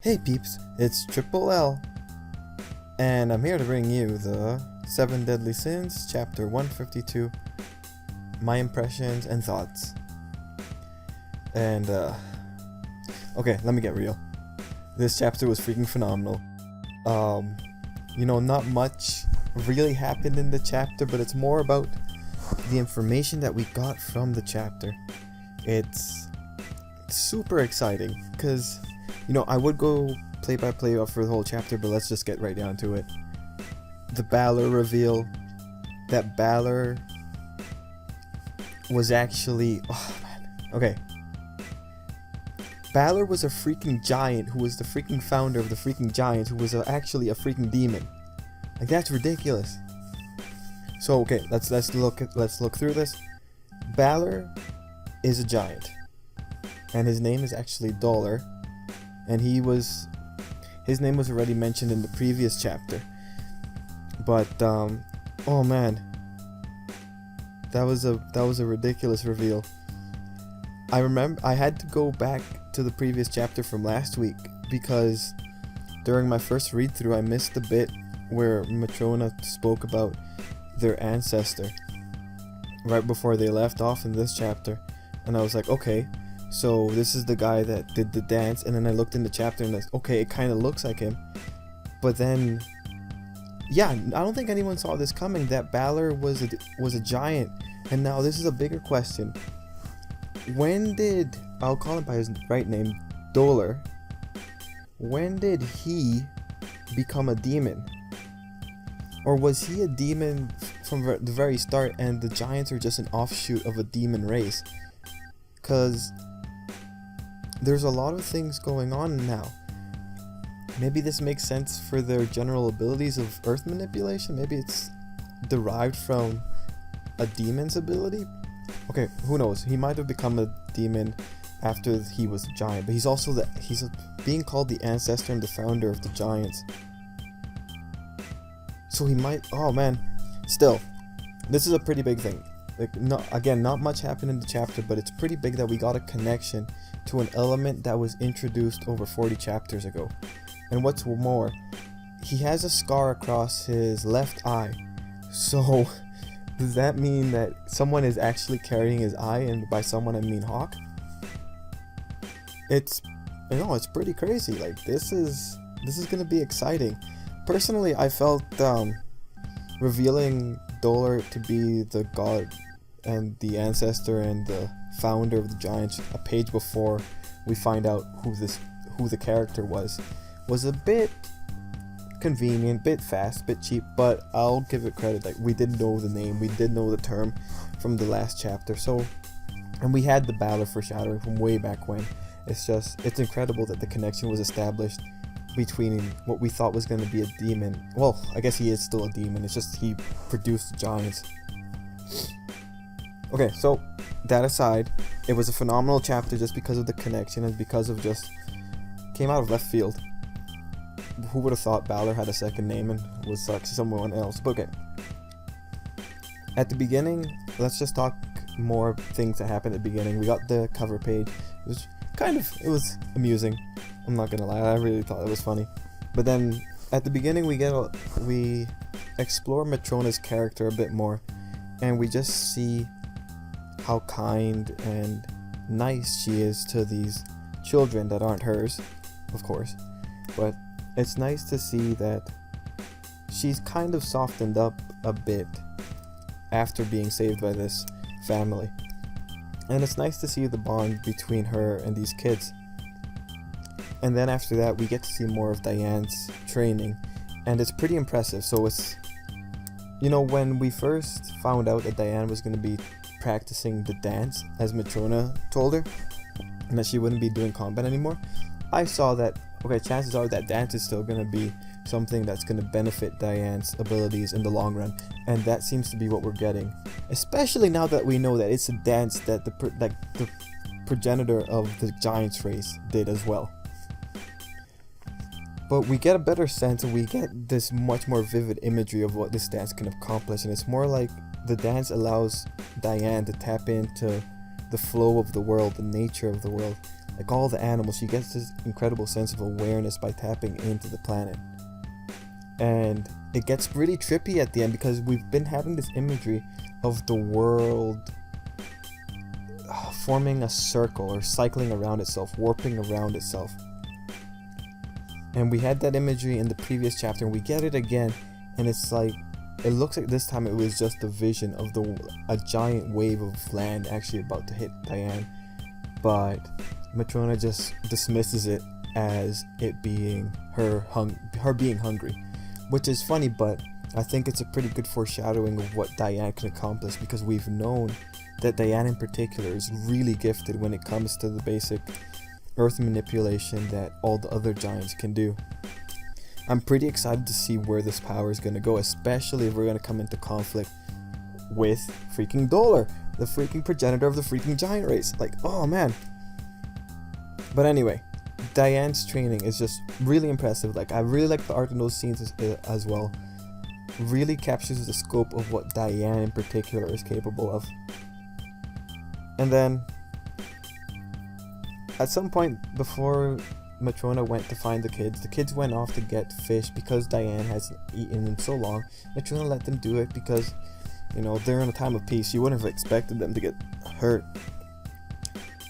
Hey peeps, it's Tripl-L, and I'm here to bring you the 7 Deadly Sins, chapter 152, my impressions and thoughts. And, okay, let me get real. This chapter was freaking phenomenal. Not much really happened in the chapter, but it's more about the information that we got from the chapter. It's super exciting, because I would go play by play for the whole chapter, but let's just get right down to it. The Balor reveal, that Balor was actually, okay. Balor was a freaking giant who was the freaking founder of the freaking giants, who was actually a freaking demon. Like, that's ridiculous. So okay, let's look through this. Balor is a giant, and his name is actually Doler. And his name was already mentioned in the previous chapter. But oh man, that was a ridiculous reveal. I remember I had to go back to the previous chapter from last week because during my first read through I missed the bit where Matrona spoke about their ancestor right before they left off in this chapter, and I was like, okay, so this is the guy that did the dance. And then I looked in the chapter and okay, it kind of looks like him. But then, yeah, I don't think anyone saw this coming, that Balor was a giant. And now this is a bigger question. When did, I'll call him by his right name, Doler, when did he become a demon? Or was he a demon from the very start and the giants are just an offshoot of a demon race? Because there's a lot of things going on now. Maybe this makes sense for their general abilities of earth manipulation. Maybe it's derived from a demon's ability. Okay, who knows? He might have become a demon after he was a giant, but he's being called the ancestor and the founder of the giants. So he might. Oh man, still, this is a pretty big thing. Like, not much happened in the chapter, but it's pretty big that we got a connection to an element that was introduced over 40 chapters ago. And what's more, he has a scar across his left eye. So, does that mean that someone is actually carrying his eye? And by someone I mean Hawk? It's pretty crazy. Like, this is gonna be exciting. Personally, I felt revealing Doler to be the god and the ancestor and the founder of the giants a page before we find out who the character was a bit convenient, bit fast, bit cheap, but I'll give it credit. Like, we did know the name, we did know the term from the last chapter, and we had the Balor foreshadowing from way back when. It's incredible that the connection was established between what we thought was going to be a demon. Well, I guess he is still a demon, it's just he produced giants. Okay, so that aside, it was a phenomenal chapter just because of the connection and because of just came out of left field. Who would have thought Balor had a second name and was like someone else? But okay. At the beginning, let's just talk more things that happened at the beginning. We got the cover page. It was amusing. I'm not gonna lie, I really thought it was funny. But then at the beginning we explore Matrona's character a bit more, and we just see how kind and nice she is to these children that aren't hers, of course. But it's nice to see that she's kind of softened up a bit after being saved by this family. And it's nice to see the bond between her and these kids. And then after that, we get to see more of Diane's training, and it's pretty impressive. So it's, when we first found out that Diane was going to be practicing the dance, as Matrona told her, and that she wouldn't be doing combat anymore, I saw that, okay, chances are that dance is still going to be something that's going to benefit Diane's abilities in the long run, and that seems to be what we're getting, especially now that we know that it's a dance that the progenitor of the Giants race did as well. But we get a better sense, and we get this much more vivid imagery of what this dance can accomplish, and it's more like the dance allows Diane to tap into the flow of the world, the nature of the world, like all the animals. She gets this incredible sense of awareness by tapping into the planet. And it gets really trippy at the end because we've been having this imagery of the world forming a circle or cycling around itself, warping around itself. And we had that imagery in the previous chapter, and we get it again, and it's like, it looks like this time it was just a vision of a giant wave of land actually about to hit Diane, but Matrona just dismisses it as it being her being hungry, which is funny, but I think it's a pretty good foreshadowing of what Diane can accomplish, because we've known that Diane in particular is really gifted when it comes to the basic earth manipulation that all the other giants can do. I'm pretty excited to see where this power is going to go, especially if we're going to come into conflict with freaking Doler, the freaking progenitor of the freaking giant race. Like, oh man. But anyway, Diane's training is just really impressive. Like, I really like the art in those scenes as well. Really captures the scope of what Diane in particular is capable of. And then at some point before Matrona went to find the kids went off to get fish because Diane hasn't eaten in so long. Matrona let them do it because, you know, they're in a time of peace. You wouldn't have expected them to get hurt.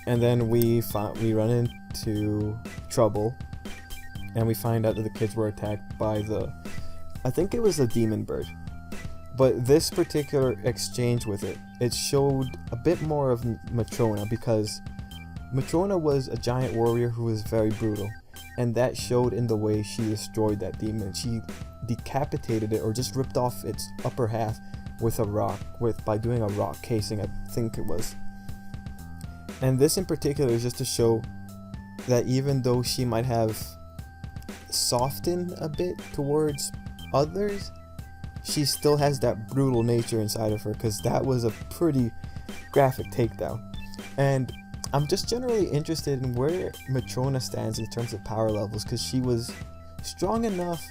And then we run into trouble, and we find out that the kids were attacked by I think it was a demon bird. But this particular exchange with it showed a bit more of Matrona, because Matrona was a giant warrior who was very brutal, and that showed in the way she destroyed that demon. She decapitated it, or just ripped off its upper half with a rock, by doing a rock casing, I think it was. And this in particular is just to show that even though she might have softened a bit towards others, she still has that brutal nature inside of her, because that was a pretty graphic takedown. And I'm just generally interested in where Matrona stands in terms of power levels, because she was strong enough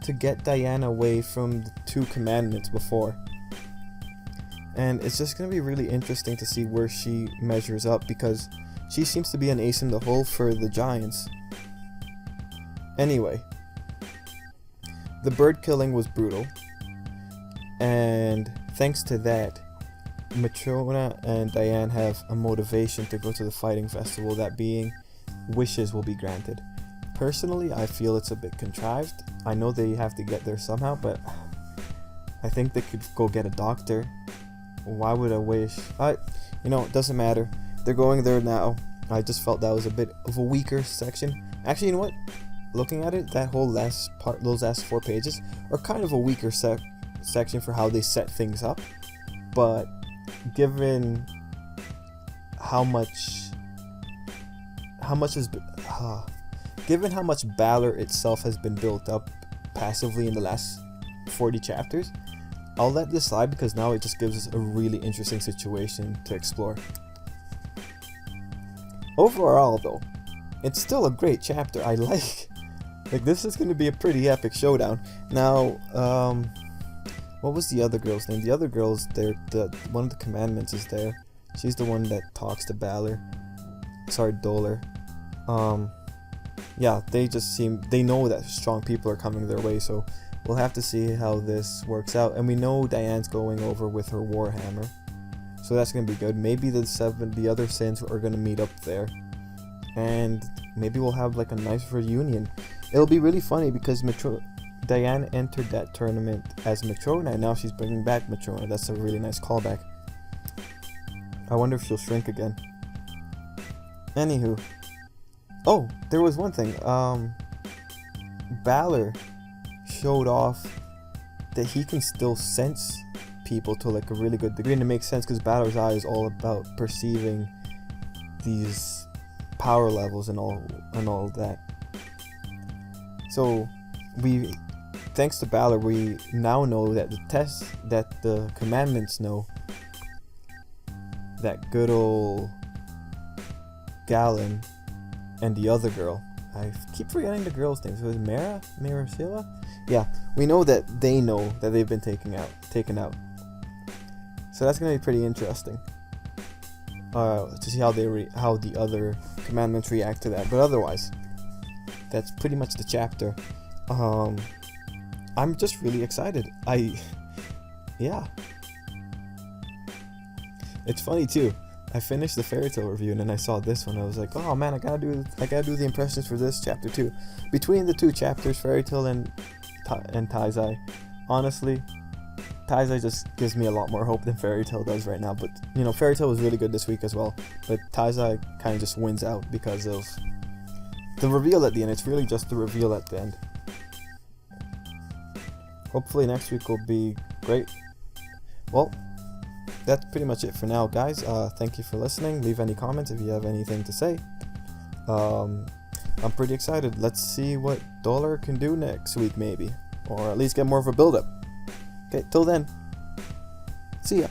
to get Diane away from the 2 commandments before. And it's just going to be really interesting to see where she measures up, because she seems to be an ace in the hole for the giants. Anyway, the bird killing was brutal, and thanks to that, Matrona and Diane have a motivation to go to the fighting festival, that being wishes will be granted. Personally, I feel it's a bit contrived. I know they have to get there somehow, but I think they could go get a doctor. Why would a wish? It doesn't matter. They're going there now. I just felt that was a bit of a weaker section. Actually, you know what? Looking at it, that whole last part, those last 4 pages, are kind of a weaker section for how they set things up. But given given how much Balor itself has been built up passively in the last 40 chapters, I'll let this slide, because now it just gives us a really interesting situation to explore. Overall though, it's still a great chapter. I like this is going to be a pretty epic showdown. Now, what was the other girl's name? The other girl's there. One of the commandments is there. She's the one that talks to Balor. Sorry, Doler. Yeah, they know that strong people are coming their way, so we'll have to see how this works out. And we know Diane's going over with her warhammer, so that's gonna be good. Maybe the other Sins are gonna meet up there, and maybe we'll have like a nice reunion. It'll be really funny because Diane entered that tournament as Matrona, and now she's bringing back Matrona. That's a really nice callback. I wonder if she'll shrink again. Anywho. Oh, there was one thing. Balor showed off that he can still sense people to like a really good degree, and it makes sense because Balor's eye is all about perceiving these power levels and all of that. So thanks to Balor, we now know that the commandments know that good old Galen and the other girl, I keep forgetting the girl's name. So it was Maricela? Yeah, we know that they know that they've been taken out. So that's gonna be pretty interesting. to see how how the other commandments react to that. But otherwise, that's pretty much the chapter. I'm just really excited. Yeah. It's funny too. I finished the Fairy Tail review and then I saw this one. I was like, oh man, I gotta do the impressions for this chapter too. Between the two chapters, Fairy Tail and Taizai, honestly, Taizai just gives me a lot more hope than Fairy Tail does right now. But you know, Fairy Tail was really good this week as well. But Taizai kind of just wins out because of the reveal at the end. It's really just the reveal at the end. Hopefully next week will be great. Well, that's pretty much it for now, guys. Thank you for listening. Leave any comments if you have anything to say. I'm pretty excited. Let's see what Doler can do next week, maybe. Or at least get more of a build-up. Okay, till then. See ya.